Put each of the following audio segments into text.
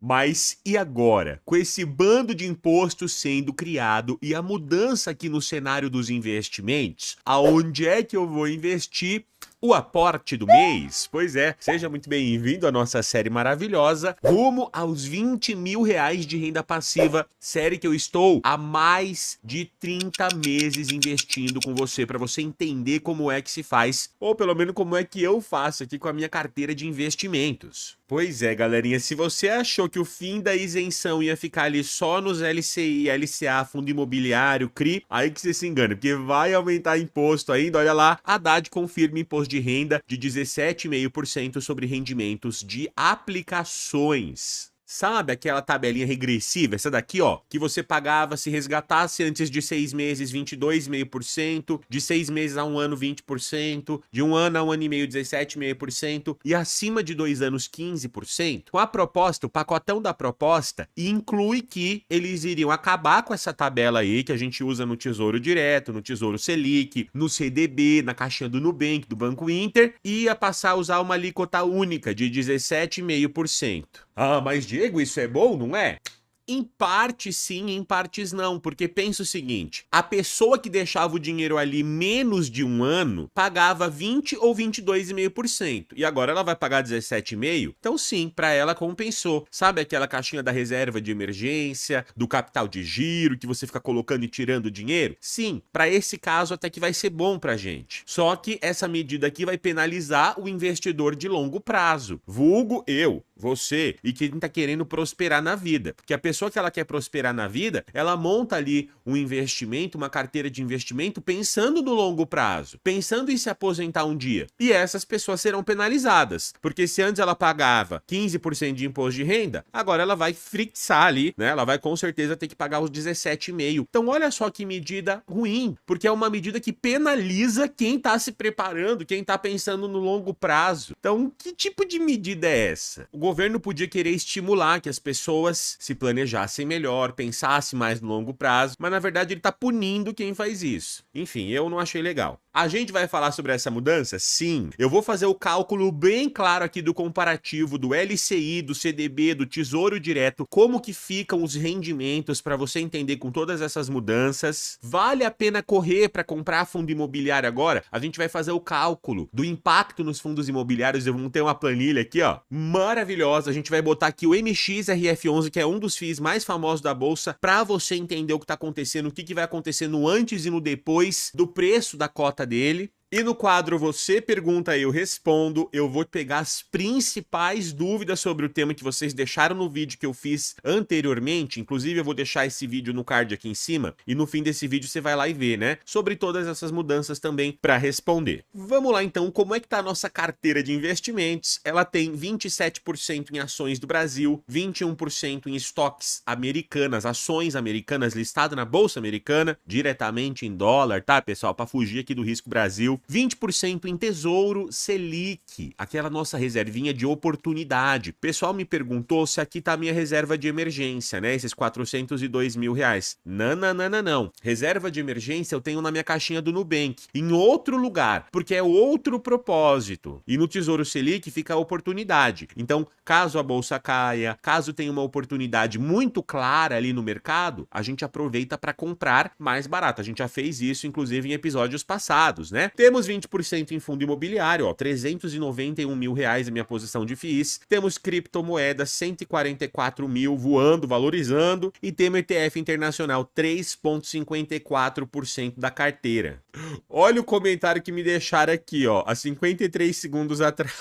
Mas e agora? Com esse bando de impostos sendo criado e a mudança aqui no cenário dos investimentos, aonde é que eu vou investir o aporte do mês? Pois é, seja muito bem-vindo à nossa série maravilhosa, rumo aos 20 mil reais de renda passiva, série que eu estou há mais de 30 meses investindo com você, para você entender como é que se faz, ou pelo menos como é que eu faço aqui com a minha carteira de investimentos. Pois é, galerinha, se você achou que o fim da isenção ia ficar ali só nos LCI, LCA, fundo imobiliário, CRI, aí que você se engana, porque vai aumentar imposto ainda, olha lá, Haddad confirma imposto de renda de 17,5% sobre rendimentos de aplicações. Sabe aquela tabelinha regressiva, essa daqui, ó, que você pagava se resgatasse antes de 6 meses 22,5%, de 6 meses a 1 ano 20%, de 1 ano a 1 ano e meio 17,5% e acima de 2 anos 15%? Com a proposta, o pacotão da proposta inclui que eles iriam acabar com essa tabela aí que a gente usa no Tesouro Direto, no Tesouro Selic, no CDB, na caixinha do Nubank, do Banco Inter, e ia passar a usar uma alíquota única de 17,5%. Ah, mas Diego, isso é bom, não é? Em parte sim, em partes não, porque pensa o seguinte, a pessoa que deixava o dinheiro ali menos de 1 ano pagava 20 ou 22,5% e agora ela vai pagar 17,5%, então sim, para ela compensou. Sabe aquela caixinha da reserva de emergência, do capital de giro, que você fica colocando e tirando dinheiro? Sim, para esse caso até que vai ser bom pra gente. Só que essa medida aqui vai penalizar o investidor de longo prazo, vulgo eu, você e quem tá querendo prosperar na vida, porque a pessoa que ela quer prosperar na vida, ela monta ali um investimento, uma carteira de investimento pensando no longo prazo, pensando em se aposentar um dia. E essas pessoas serão penalizadas, porque se antes ela pagava 15% de imposto de renda, agora ela vai fixar ali, né? Ela vai com certeza ter que pagar os 17,5%. Então olha só que medida ruim, porque é uma medida que penaliza quem tá se preparando, quem tá pensando no longo prazo. Então, que tipo de medida é essa? O governo podia querer estimular que as pessoas se planejassem melhor, pensassem mais no longo prazo, mas na verdade ele tá punindo quem faz isso. Enfim, eu não achei legal. A gente vai falar sobre essa mudança? Sim. Eu vou fazer o cálculo bem claro aqui do comparativo do LCI, do CDB, do Tesouro Direto, como que ficam os rendimentos para você entender com todas essas mudanças. Vale a pena correr para comprar fundo imobiliário agora? A gente vai fazer o cálculo do impacto nos fundos imobiliários. Eu vou ter uma planilha aqui, ó, maravilhosa. A gente vai botar aqui o MXRF11, que é um dos FIIs mais famosos da bolsa, para você entender o que tá acontecendo, o que vai acontecer no antes e no depois do preço da cota dele. E no quadro Você Pergunta, Eu Respondo, eu vou pegar as principais dúvidas sobre o tema que vocês deixaram no vídeo que eu fiz anteriormente. Inclusive, eu vou deixar esse vídeo no card aqui em cima. E no fim desse vídeo você vai lá e vê, né? Sobre todas essas mudanças também para responder. Vamos lá, então. Como é que tá a nossa carteira de investimentos? Ela tem 27% em ações do Brasil, 21% em estoques americanas, ações americanas listadas na Bolsa Americana, diretamente em dólar, tá, pessoal? Para fugir aqui do risco Brasil. 20% em Tesouro Selic, aquela nossa reservinha de oportunidade. O pessoal me perguntou se aqui tá a minha reserva de emergência, né? Esses 402 mil reais. Não, não, não, não, não. Reserva de emergência eu tenho na minha caixinha do Nubank, em outro lugar, porque é outro propósito. E no Tesouro Selic fica a oportunidade. Então, caso a bolsa caia, caso tenha uma oportunidade muito clara ali no mercado, a gente aproveita para comprar mais barato. A gente já fez isso, inclusive, em episódios passados, né? Temos 20% em fundo imobiliário, ó, 391 mil reais a minha posição de FIIs. Temos criptomoedas, 144 mil voando, valorizando. E temos ETF internacional, 3,54% da carteira. Olha o comentário que me deixaram aqui, ó, há 53 segundos atrás.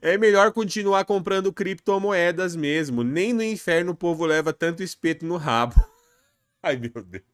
É melhor continuar comprando criptomoedas mesmo. Nem no inferno o povo leva tanto espeto no rabo. Ai, meu Deus.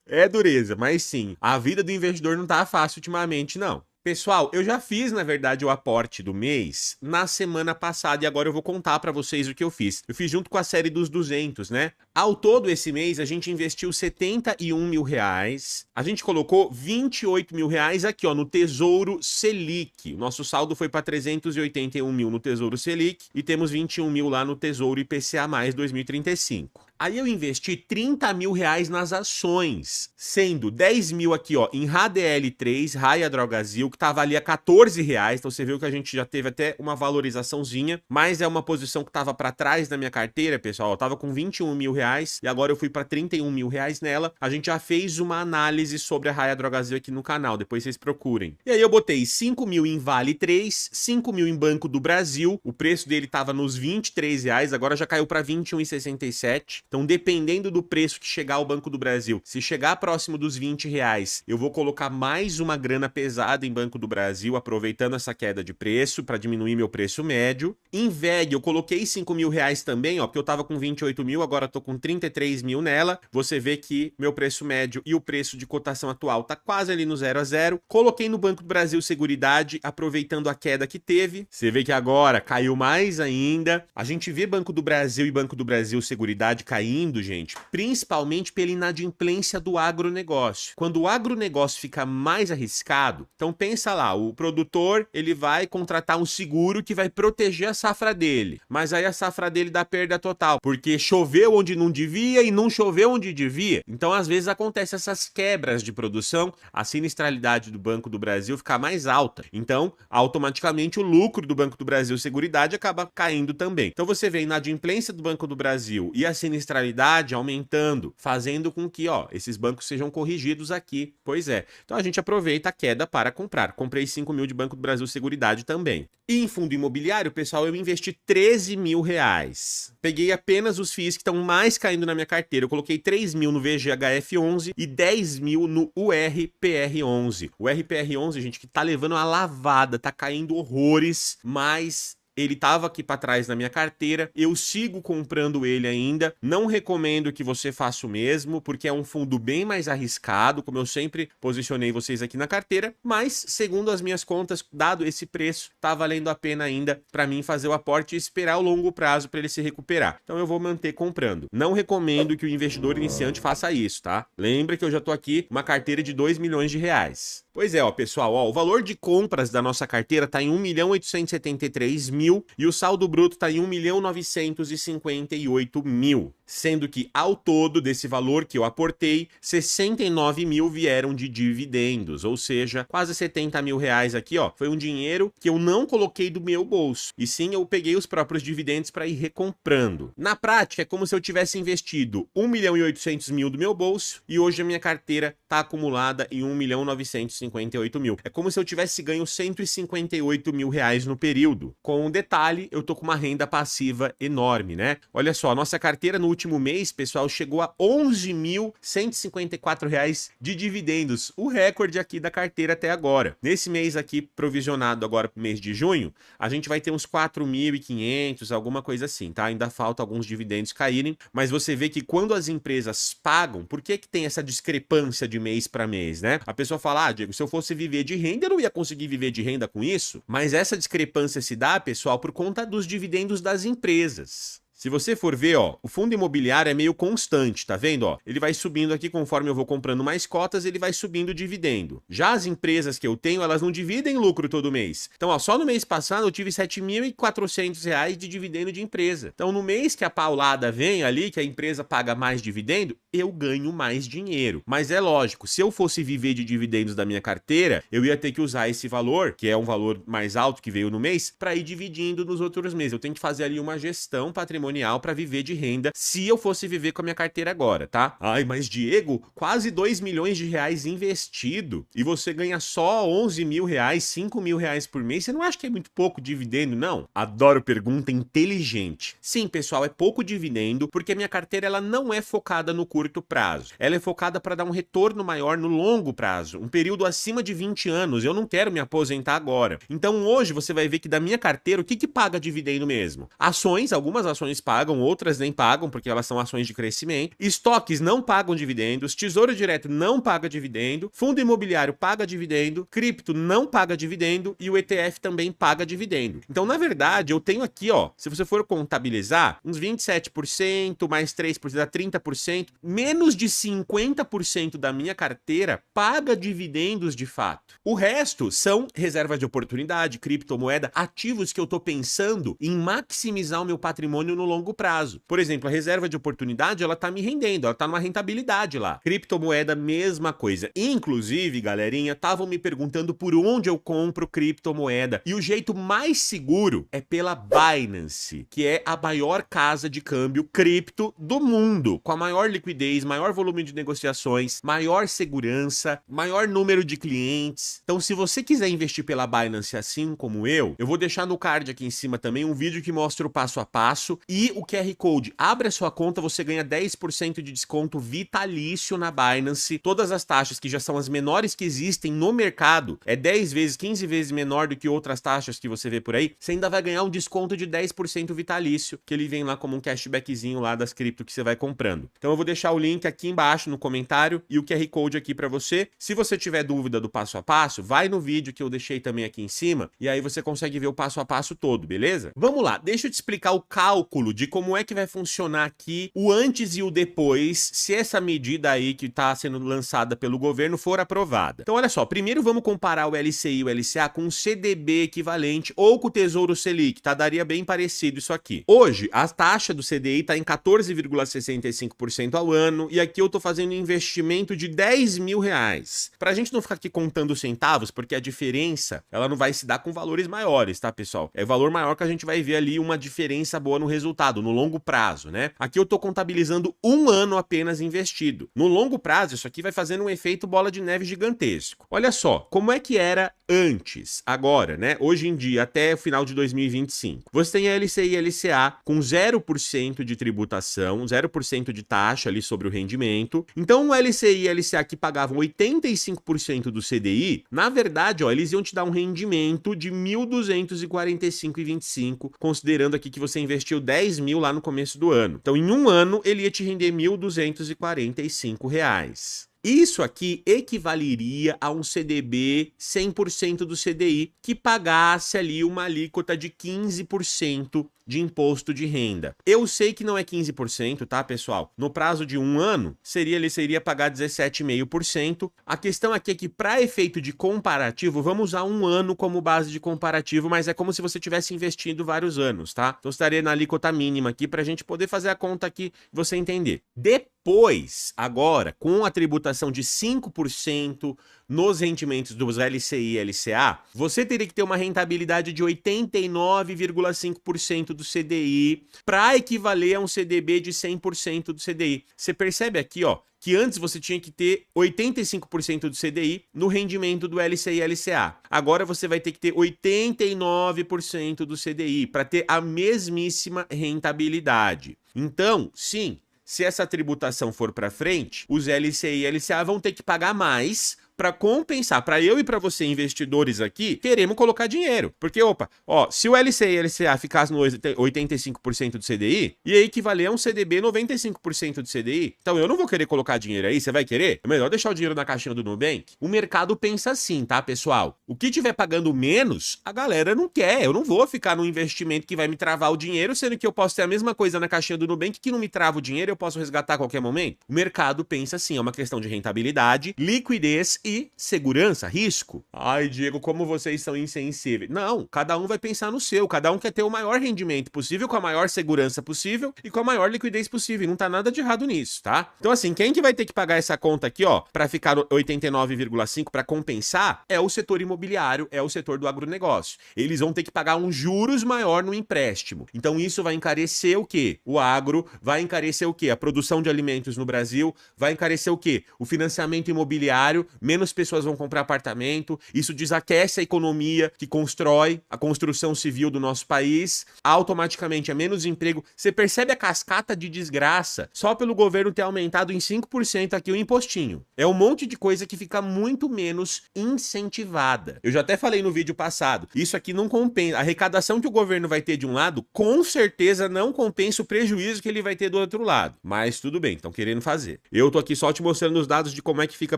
É dureza, mas sim, a vida do investidor não tá fácil ultimamente, não. Pessoal, eu já fiz, na verdade, o aporte do mês na semana passada e agora eu vou contar pra vocês o que eu fiz. Eu fiz junto com a série dos 200, né? Ao todo, esse mês, a gente investiu 71 mil reais. A gente colocou 28 mil reais aqui, ó, no Tesouro Selic. O nosso saldo foi para 381 mil no Tesouro Selic e temos 21 mil lá no Tesouro IPCA+, 2035. Aí eu investi 30 mil reais nas ações, sendo 10 mil aqui, ó, em RADL3, Raia Drogasil, que tava ali a 14 reais, então você viu que a gente já teve até uma valorizaçãozinha, mas é uma posição que tava para trás da minha carteira, pessoal, eu tava com 21 mil reais e agora eu fui para 31 mil reais nela. A gente já fez uma análise sobre a Raia Drogasil aqui no canal, depois vocês procurem. E aí eu botei 5 mil em Vale 3, 5 mil em Banco do Brasil, o preço dele tava nos 23 reais, agora já caiu para 21,67. Então, dependendo do preço que chegar ao Banco do Brasil, se chegar próximo dos 20 reais, eu vou colocar mais uma grana pesada em Banco do Brasil, aproveitando essa queda de preço para diminuir meu preço médio. Em VEG, eu coloquei 5 mil reais também, ó, porque eu tava com 28 mil, agora tô com 33 mil nela. Você vê que meu preço médio e o preço de cotação atual tá quase ali no 0 a 0. Coloquei no Banco do Brasil Seguridade, aproveitando a queda que teve. Você vê que agora caiu mais ainda. A gente vê Banco do Brasil e Banco do Brasil Seguridade caindo, gente, principalmente pela inadimplência do agronegócio. Quando o agronegócio fica mais arriscado, então pensa lá, o produtor, ele vai contratar um seguro que vai proteger a safra dele, mas aí a safra dele dá perda total, porque choveu onde não devia e não choveu onde devia. Então, às vezes, acontecem essas quebras de produção, a sinistralidade do Banco do Brasil fica mais alta. Então, automaticamente, o lucro do Banco do Brasil Seguridade acaba caindo também. Então, você vê a inadimplência do Banco do Brasil e a sinistralidade aumentando, fazendo com que, ó, esses bancos sejam corrigidos aqui. Pois é. Então, a gente aproveita a queda para comprar. Comprei 5 mil de Banco do Brasil Seguridade também. E em fundo imobiliário, pessoal, eu investi 13 mil reais. Peguei apenas os FIIs que estão mais caindo na minha carteira. Eu coloquei 3 mil no VGHF11 e 10 mil no URPR11. O URPR11, gente, que tá levando uma lavada, tá caindo horrores, mas ele estava aqui para trás na minha carteira, eu sigo comprando ele ainda, não recomendo que você faça o mesmo, porque é um fundo bem mais arriscado, como eu sempre posicionei vocês aqui na carteira, mas, segundo as minhas contas, dado esse preço, tá valendo a pena ainda para mim fazer o aporte e esperar o longo prazo para ele se recuperar. Então eu vou manter comprando. Não recomendo que o investidor iniciante faça isso, tá? Lembra que eu já tô aqui uma carteira de 2 milhões de reais. Pois é, ó, pessoal, ó, o valor de compras da nossa carteira tá em 1.873.000 e o saldo bruto tá em 1.958.000, sendo que ao todo desse valor que eu aportei, 69 mil vieram de dividendos, ou seja, quase 70 mil reais aqui, ó, foi um dinheiro que eu não coloquei do meu bolso, e sim eu peguei os próprios dividendos para ir recomprando. Na prática, é como se eu tivesse investido 1.800.000 do meu bolso e hoje a minha carteira tá acumulada em 1.958.000. É como se eu tivesse ganho 158 mil reais no período. Com um detalhe, eu tô com uma renda passiva enorme, né? Olha só, a nossa carteira no último mês, pessoal, chegou a 11.154 reais de dividendos, o recorde aqui da carteira até agora. Nesse mês aqui, provisionado agora pro mês de junho, a gente vai ter uns 4.500, alguma coisa assim, tá? Ainda falta alguns dividendos caírem, mas você vê que quando as empresas pagam, por que que tem essa discrepância de mês para mês, né? A pessoa fala, ah, Diego, se eu fosse viver de renda, eu não ia conseguir viver de renda com isso, mas essa discrepância se dá, pessoal, por conta dos dividendos das empresas. Se você for ver, ó, o fundo imobiliário é meio constante, tá vendo, ó? Ele vai subindo aqui conforme eu vou comprando mais cotas, ele vai subindo o dividendo. Já as empresas que eu tenho, elas não dividem lucro todo mês. Então, ó, só no mês passado eu tive R$ 7.400 de dividendo de empresa. Então, no mês que a paulada vem ali, que a empresa paga mais dividendo, eu ganho mais dinheiro. Mas é lógico, se eu fosse viver de dividendos da minha carteira, eu ia ter que usar esse valor, que é um valor mais alto que veio no mês, para ir dividindo nos outros meses. Eu tenho que fazer ali uma gestão patrimonial para viver de renda, se eu fosse viver com a minha carteira agora, tá? Ai, mas Diego, quase 2 milhões de reais investido e você ganha só 11 mil reais, 5 mil reais por mês, você não acha que é muito pouco dividendo, não? Adoro pergunta inteligente. Sim, pessoal, é pouco dividendo porque a minha carteira ela não é focada no curto prazo. Ela é focada para dar um retorno maior no longo prazo, um período acima de 20 anos. Eu não quero me aposentar agora. Então hoje você vai ver que da minha carteira, o que paga dividendo mesmo? Ações, algumas ações pagam, outras nem pagam, porque elas são ações de crescimento. Estoques não pagam dividendos, Tesouro Direto não paga dividendo, fundo imobiliário paga dividendo, cripto não paga dividendo e o ETF também paga dividendo. Então, na verdade, eu tenho aqui, ó, se você for contabilizar, uns 27%, mais 3%, dá 30%, menos de 50% da minha carteira paga dividendos de fato. O resto são reservas de oportunidade, criptomoeda, ativos que eu tô pensando em maximizar o meu patrimônio no longo prazo. Por exemplo, a reserva de oportunidade, ela tá me rendendo, ela tá numa rentabilidade lá. Criptomoeda, mesma coisa. Inclusive, galerinha, estavam me perguntando por onde eu compro criptomoeda. E o jeito mais seguro é pela Binance, que é a maior casa de câmbio cripto do mundo, com a maior liquidez, maior volume de negociações, maior segurança, maior número de clientes. Então, se você quiser investir pela Binance assim como eu vou deixar no card aqui em cima também um vídeo que mostra o passo a passo e o QR Code. Abre a sua conta, você ganha 10% de desconto vitalício na Binance. Todas as taxas que já são as menores que existem no mercado, é 10 vezes, 15 vezes menor do que outras taxas que você vê por aí, você ainda vai ganhar um desconto de 10% vitalício, que ele vem lá como um cashbackzinho lá das cripto que você vai comprando. Então eu vou deixar o link aqui embaixo no comentário e o QR Code aqui para você. Se você tiver dúvida do passo a passo, vai no vídeo que eu deixei também aqui em cima e aí você consegue ver o passo a passo todo, beleza? Vamos lá, deixa eu te explicar o cálculo de como é que vai funcionar aqui o antes e o depois, se essa medida aí que está sendo lançada pelo governo for aprovada. Então olha só, primeiro vamos comparar o LCI e o LCA com o CDB equivalente ou com o Tesouro Selic, tá? Daria bem parecido isso aqui. Hoje, a taxa do CDI está em 14,65% ao ano e aqui eu tô fazendo um investimento de R$10.000. Pra gente não ficar aqui contando centavos, porque a diferença, ela não vai se dar com valores maiores, tá, pessoal? É valor maior que a gente vai ver ali uma diferença boa no resultado, no longo prazo, né? Aqui eu tô contabilizando um ano apenas investido. No longo prazo, isso aqui vai fazendo um efeito bola de neve gigantesco. Olha só, como é que era antes, agora, né? Hoje em dia, até o final de 2025. Você tem a LCI e LCA com 0% de tributação, 0% de taxa ali sobre o rendimento. Então, o LCI e LCA que pagavam 85% do CDI, na verdade, ó, eles iam te dar um rendimento de R$ 1.245,25, considerando aqui que você investiu 10 mil lá no começo do ano. Então, em um ano, ele ia te render R$ 1.245. Isso aqui equivaleria a um CDB 100% do CDI que pagasse ali uma alíquota de 15% de imposto de renda. Eu sei que não é 15%, tá, pessoal? No prazo de um ano, ele seria pagar 17,5%. A questão aqui é que, para efeito de comparativo, vamos usar um ano como base de comparativo, mas é como se você tivesse investido vários anos, tá? Então, estaria na alíquota mínima aqui para a gente poder fazer a conta aqui e você entender. Depois, agora, com a tributação de 5% nos rendimentos dos LCI e LCA, você teria que ter uma rentabilidade de 89,5% do CDI para equivaler a um CDB de 100% do CDI. Você percebe aqui, ó, que antes você tinha que ter 85% do CDI no rendimento do LCI e LCA. Agora você vai ter que ter 89% do CDI para ter a mesmíssima rentabilidade. Então, sim, se essa tributação for para frente, os LCI e LCA vão ter que pagar mais para compensar. Para eu e para você, investidores aqui, queremos colocar dinheiro. Porque, opa, ó, se o LCI e LCA ficasse no 85% do CDI, ia equivaler a um CDB 95% do CDI. Então eu não vou querer colocar dinheiro aí, você vai querer? É melhor deixar o dinheiro na caixinha do Nubank? O mercado pensa assim, tá, pessoal? O que tiver pagando menos, a galera não quer. Eu não vou ficar num investimento que vai me travar o dinheiro, sendo que eu posso ter a mesma coisa na caixinha do Nubank que não me trava o dinheiro, eu posso resgatar a qualquer momento. O mercado pensa assim, é uma questão de rentabilidade, liquidez e segurança, risco. Ai, Diego, como vocês são insensíveis. Não, cada um vai pensar no seu, cada um quer ter o maior rendimento possível, com a maior segurança possível e com a maior liquidez possível. Não tá nada de errado nisso, tá? Então assim, quem que vai ter que pagar essa conta aqui, ó, para ficar 89,5 para compensar, é o setor imobiliário, é o setor do agronegócio. Eles vão ter que pagar um juros maior no empréstimo. Então isso vai encarecer o quê? O agro, vai encarecer o quê? A produção de alimentos no Brasil, vai encarecer o quê? O financiamento imobiliário, menos pessoas vão comprar apartamento, isso desaquece a economia que constrói a construção civil do nosso país, automaticamente é menos emprego. Você percebe a cascata de desgraça só pelo governo ter aumentado em 5% aqui o impostinho. É um monte de coisa que fica muito menos incentivada. Eu já até falei no vídeo passado, isso aqui não compensa. A arrecadação que o governo vai ter de um lado, com certeza não compensa o prejuízo que ele vai ter do outro lado. Mas tudo bem, estão querendo fazer. Eu tô aqui só te mostrando os dados de como é que fica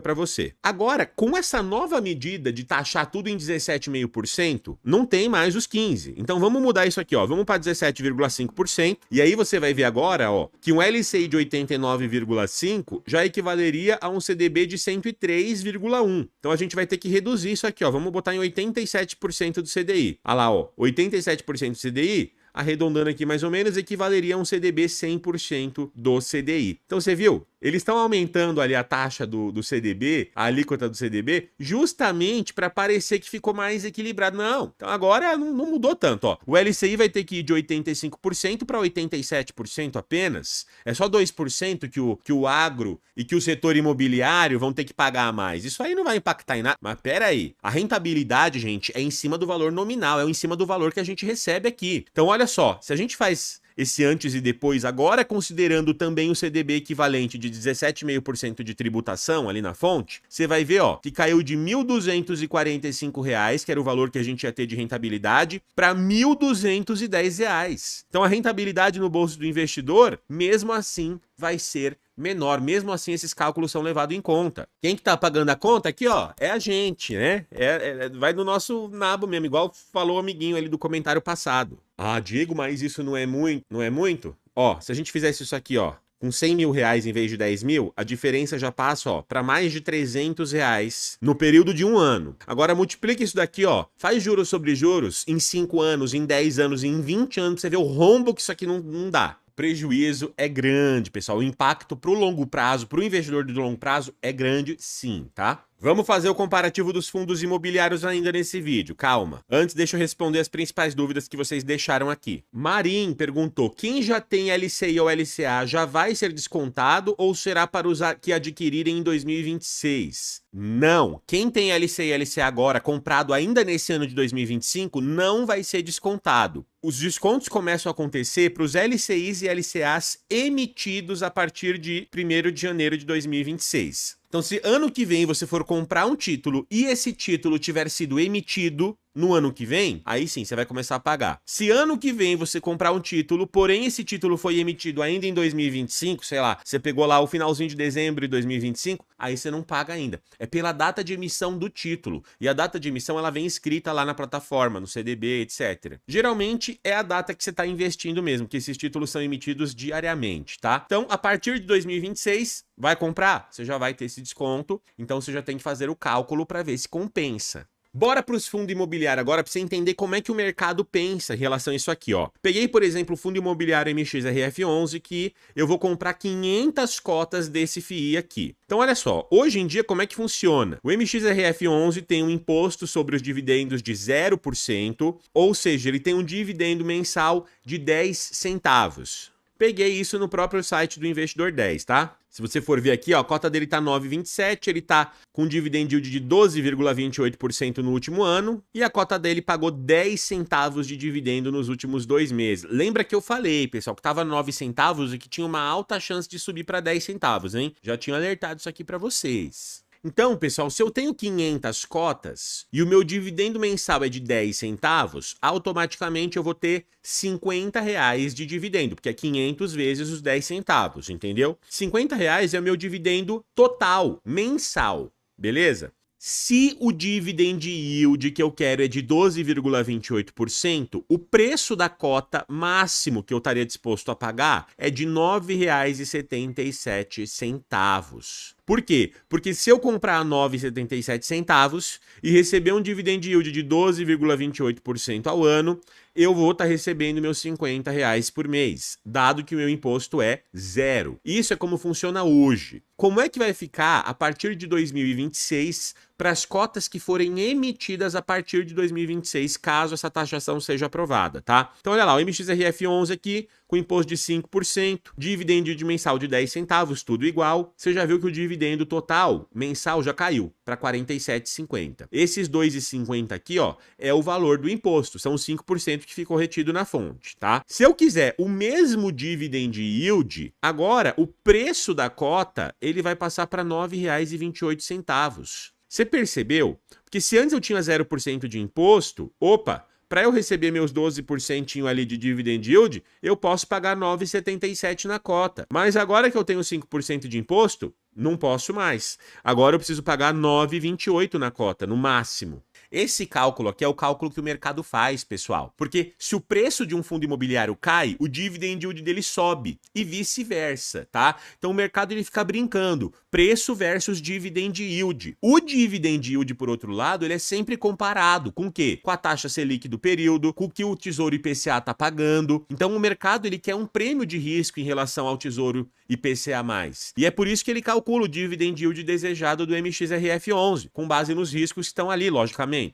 para você. Agora, com essa nova medida de taxar tudo em 17,5%, não tem mais os 15%. Então vamos mudar isso aqui, ó. Vamos para 17,5%. E aí você vai ver agora, ó, que um LCI de 89,5% já equivaleria a um CDB de 103,1%. Então a gente vai ter que reduzir isso aqui, ó. Vamos botar em 87% do CDI. Olha lá, ó. 87% do CDI. arredondando aqui mais ou menos, equivaleria a um CDB 100% do CDI. Então você viu? Eles estão aumentando ali a taxa do CDB, a alíquota do CDB, justamente para parecer que ficou mais equilibrado. Não, então agora não mudou tanto. Ó. O LCI vai ter que ir de 85% para 87% apenas. É só 2% que o agro e que o setor imobiliário vão ter que pagar a mais. Isso aí não vai impactar em nada. Mas pera aí, a rentabilidade, gente, é em cima do valor nominal, é em cima do valor que a gente recebe aqui. Então olha só, se a gente faz esse antes e depois, agora considerando também o CDB equivalente de 17,5% de tributação ali na fonte, você vai ver, ó, que caiu de R$ 1.245, que era o valor que a gente ia ter de rentabilidade, para R$ 1.210. Então a rentabilidade no bolso do investidor, mesmo assim, vai ser menor. Mesmo assim, esses cálculos são levados em conta. Quem que tá pagando a conta aqui, ó, é a gente, né? Vai no nosso nabo mesmo, igual falou o amiguinho ali do comentário passado. Ah, Diego, mas isso não é muito? Não é muito? Ó, se a gente fizesse isso aqui, ó, com 100 mil reais em vez de 10 mil, a diferença já passa, ó, para mais de 300 reais no período de um ano. Agora multiplica isso daqui, ó, faz juros sobre juros em 5 anos, em 10 anos, em 20 anos, pra você ver o rombo que isso aqui não dá. Prejuízo é grande, pessoal. O impacto para o longo prazo, para o investidor de longo prazo, é grande sim, tá? Vamos fazer o comparativo dos fundos imobiliários ainda nesse vídeo, calma. Antes, deixa eu responder as principais dúvidas que vocês deixaram aqui. Marim perguntou, quem já tem LCI ou LCA já vai ser descontado ou será para os que adquirirem em 2026? Não, quem tem LCI e LCA agora, comprado ainda nesse ano de 2025, não vai ser descontado. Os descontos começam a acontecer para os LCIs e LCAs emitidos a partir de 1º de janeiro de 2026. Então, se ano que vem você for comprar um título e esse título tiver sido emitido no ano que vem, aí sim, você vai começar a pagar. Se ano que vem você comprar um título, porém esse título foi emitido ainda em 2025, sei lá, você pegou lá o finalzinho de dezembro de 2025, aí você não paga ainda. É pela data de emissão do título. E a data de emissão, ela vem escrita lá na plataforma, no CDB, etc. Geralmente, é a data que você está investindo mesmo, que esses títulos são emitidos diariamente, tá? Então, a partir de 2026, vai comprar? Você já vai ter esse desconto, então você já tem que fazer o cálculo para ver se compensa. Bora para os fundos imobiliários agora para você entender como é que o mercado pensa em relação a isso aqui, ó. Peguei, por exemplo, o fundo imobiliário MXRF11 que eu vou comprar 500 cotas desse FII aqui. Então, olha só, hoje em dia como é que funciona? O MXRF11 tem um imposto sobre os dividendos de 0%, ou seja, ele tem um dividendo mensal de 10 centavos. Peguei isso no próprio site do Investidor 10, tá? Se você for ver aqui, ó, a cota dele tá 9,27, ele tá com dividend yield de 12,28% no último ano e a cota dele pagou 10 centavos de dividendo nos últimos 2 meses. Lembra que eu falei, pessoal, que tava 9 centavos e que tinha uma alta chance de subir para 10 centavos, hein? Já tinha alertado isso aqui para vocês. Então, pessoal, se eu tenho 500 cotas e o meu dividendo mensal é de 10 centavos, automaticamente eu vou ter 50 reais de dividendo, porque é 500 vezes os 10 centavos, entendeu? 50 reais é o meu dividendo total, mensal, beleza? Se o dividend yield que eu quero é de 12,28%, o preço da cota máximo que eu estaria disposto a pagar é de R$ 9,77. Por quê? Porque se eu comprar a 9,77 centavos e receber um dividend yield de 12,28% ao ano, eu vou estar recebendo meus 50 reais por mês, dado que o meu imposto é zero. Isso é como funciona hoje. Como é que vai ficar a partir de 2026 para as cotas que forem emitidas a partir de 2026, caso essa taxação seja aprovada, tá? Então olha lá, o MXRF11 aqui, com imposto de 5%, dividend yield mensal de 10 centavos, tudo igual. Você já viu que o dividendo total mensal já caiu para R$ 47,50. Esses R$ 2,50 aqui, ó, é o valor do imposto, são os 5% que ficou retido na fonte, tá? Se eu quiser o mesmo dividend yield, agora o preço da cota, ele vai passar para R$ 9,28. Você percebeu? Porque se antes eu tinha 0% de imposto, opa, para eu receber meus 12% ali de dividend yield, eu posso pagar R$ 9,77 na cota. Mas agora que eu tenho 5% de imposto, não posso mais. Agora eu preciso pagar R$ 9,28 na cota, no máximo. Esse cálculo aqui é o cálculo que o mercado faz, pessoal. Porque se o preço de um fundo imobiliário cai, o dividend yield dele sobe e vice-versa, tá? Então o mercado ele fica brincando, preço versus dividend yield. O dividend yield, por outro lado, ele é sempre comparado com o quê? Com a taxa Selic do período, com o que o Tesouro IPCA tá pagando. Então o mercado ele quer um prêmio de risco em relação ao Tesouro IPCA+. E é por isso que ele calcula o dividend yield desejado do MXRF11, com base nos riscos que estão ali, logicamente.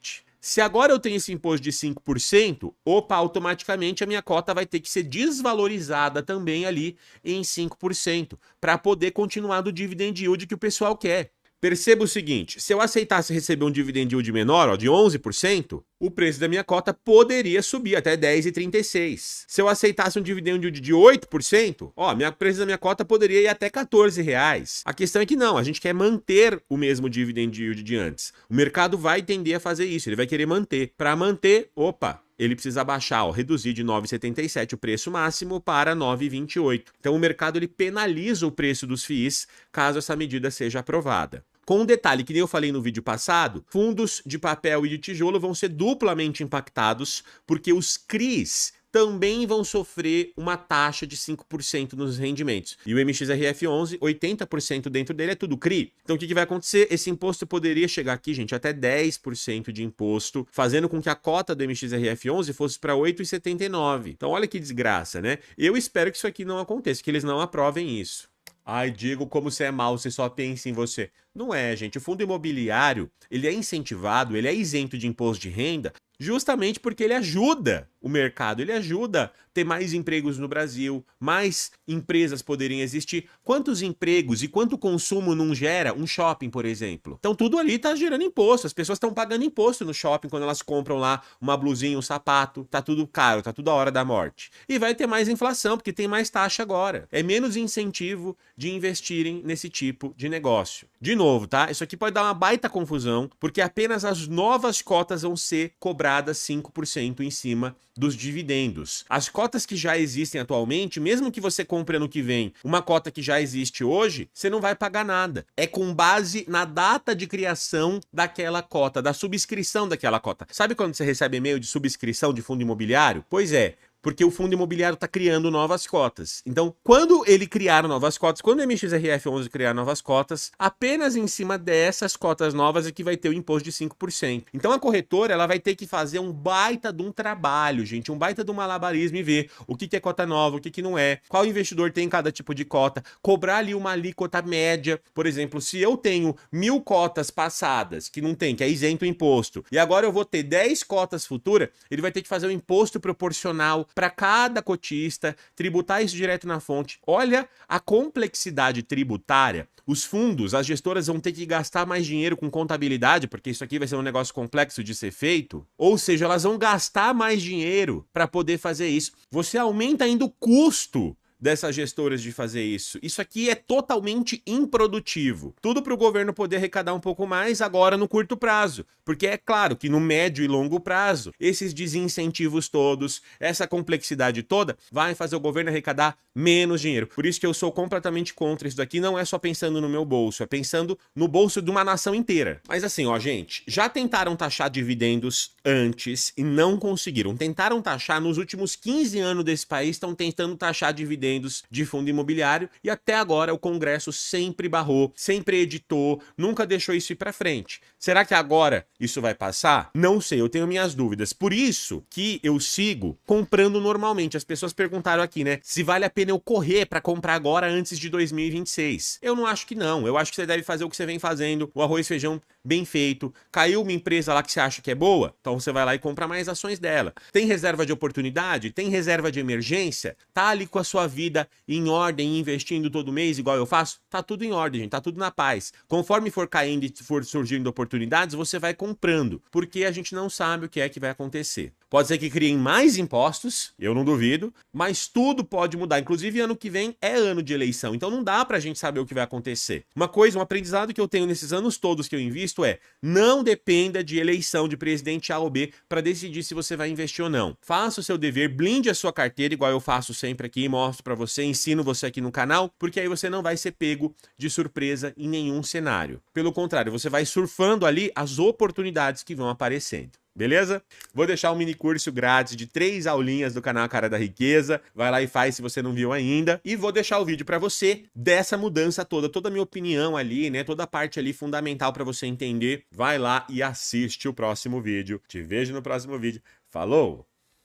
Se agora eu tenho esse imposto de 5%, opa, automaticamente a minha cota vai ter que ser desvalorizada também ali em 5%, para poder continuar do dividend yield que o pessoal quer. Perceba o seguinte, se eu aceitasse receber um dividend yield menor, ó, de 11%, o preço da minha cota poderia subir até 10,36. Se eu aceitasse um dividend yield de 8%, ó, o preço da minha cota poderia ir até R$14. A questão é que não, a gente quer manter o mesmo dividend yield de antes. O mercado vai tender a fazer isso, ele vai querer manter. Para manter, opa, ele precisa baixar, ó, reduzir de 9,77 o preço máximo para 9,28. Então o mercado ele penaliza o preço dos FIIs caso essa medida seja aprovada. Com um detalhe que nem eu falei no vídeo passado, fundos de papel e de tijolo vão ser duplamente impactados porque os CRIs também vão sofrer uma taxa de 5% nos rendimentos. E o MXRF11, 80% dentro dele é tudo CRI. Então o que vai acontecer? Esse imposto poderia chegar aqui, gente, até 10% de imposto, fazendo com que a cota do MXRF11 fosse para 8,79. Então olha que desgraça, né? Eu espero que isso aqui não aconteça, que eles não aprovem isso. Ai, Diego, como você é mal, você só pensa em você. Não é, gente. O fundo imobiliário, ele é incentivado, ele é isento de imposto de renda, justamente porque ele ajuda o mercado, ele ajuda a ter mais empregos no Brasil, mais empresas poderem existir. Quantos empregos e quanto consumo não gera um shopping, por exemplo? Então tudo ali está gerando imposto, as pessoas estão pagando imposto no shopping quando elas compram lá uma blusinha, um sapato, tá tudo caro, tá tudo a hora da morte. E vai ter mais inflação, porque tem mais taxa agora. É menos incentivo de investirem nesse tipo de negócio. De novo, tá? Isso aqui pode dar uma baita confusão, porque apenas as novas cotas vão ser cobradas 5% em cima dos dividendos. As cotas que já existem atualmente, mesmo que você compre ano que vem uma cota que já existe hoje, você não vai pagar nada. É com base na data de criação daquela cota, da subscrição daquela cota. Sabe quando você recebe e-mail de subscrição de fundo imobiliário? Pois é. Porque o fundo imobiliário está criando novas cotas. Então, quando ele criar novas cotas, quando o MXRF11 criar novas cotas, apenas em cima dessas cotas novas é que vai ter o imposto de 5%. Então, a corretora ela vai ter que fazer um baita de um trabalho, gente, um baita de um malabarismo e ver o que é cota nova, o que não é, qual investidor tem cada tipo de cota, cobrar ali uma alíquota média. Por exemplo, se eu tenho 1.000 cotas passadas, que não tem, que é isento o imposto, e agora eu vou ter 10 cotas futuras, ele vai ter que fazer um imposto proporcional para cada cotista, tributar isso direto na fonte. Olha a complexidade tributária. Os fundos, as gestoras vão ter que gastar mais dinheiro com contabilidade, porque isso aqui vai ser um negócio complexo de ser feito. Ou seja, elas vão gastar mais dinheiro para poder fazer isso. Você aumenta ainda o custo dessas gestoras de fazer isso. Isso aqui é totalmente improdutivo. Tudo para o governo poder arrecadar um pouco mais agora no curto prazo. Porque é claro que no médio e longo prazo, esses desincentivos todos, essa complexidade toda, vai fazer o governo arrecadar menos dinheiro. Por isso que eu sou completamente contra isso daqui. Não é só pensando no meu bolso, é pensando no bolso de uma nação inteira. Mas assim, ó, gente, já tentaram taxar dividendos antes e não conseguiram. Tentaram taxar nos últimos 15 anos desse país, estão tentando taxar dividendos de fundo imobiliário e até agora o Congresso sempre barrou, sempre editou, nunca deixou isso ir para frente. Será que agora isso vai passar? Não sei, eu tenho minhas dúvidas. Por isso que eu sigo comprando normalmente. As pessoas perguntaram aqui, né, se vale a pena eu correr para comprar agora antes de 2026. Eu não acho que não. Eu acho que você deve fazer o que você vem fazendo, o arroz e feijão bem feito. Caiu uma empresa lá que você acha que é boa? Então você vai lá e compra mais ações dela. Tem reserva de oportunidade? Tem reserva de emergência? Tá ali com a sua vida em ordem, investindo todo mês, igual eu faço? Tá tudo em ordem, gente. Tá tudo na paz. Conforme for caindo e for surgindo oportunidades, você vai comprando. Porque a gente não sabe o que é que vai acontecer. Pode ser que criem mais impostos, eu não duvido, mas tudo pode mudar. Inclusive, ano que vem é ano de eleição, então não dá pra gente saber o que vai acontecer. Uma coisa, um aprendizado que eu tenho nesses anos todos que eu invisto isto é, não dependa de eleição de presidente A ou B para decidir se você vai investir ou não. Faça o seu dever, blinde a sua carteira, igual eu faço sempre aqui, mostro para você, ensino você aqui no canal, porque aí você não vai ser pego de surpresa em nenhum cenário. Pelo contrário, você vai surfando ali as oportunidades que vão aparecendo. Beleza? Vou deixar um mini curso grátis de 3 aulinhas do canal Cara da Riqueza. Vai lá e faz se você não viu ainda. E vou deixar o vídeo para você dessa mudança toda a minha opinião ali, né? Toda a parte ali fundamental para você entender. Vai lá e assiste o próximo vídeo. Te vejo no próximo vídeo. Falou!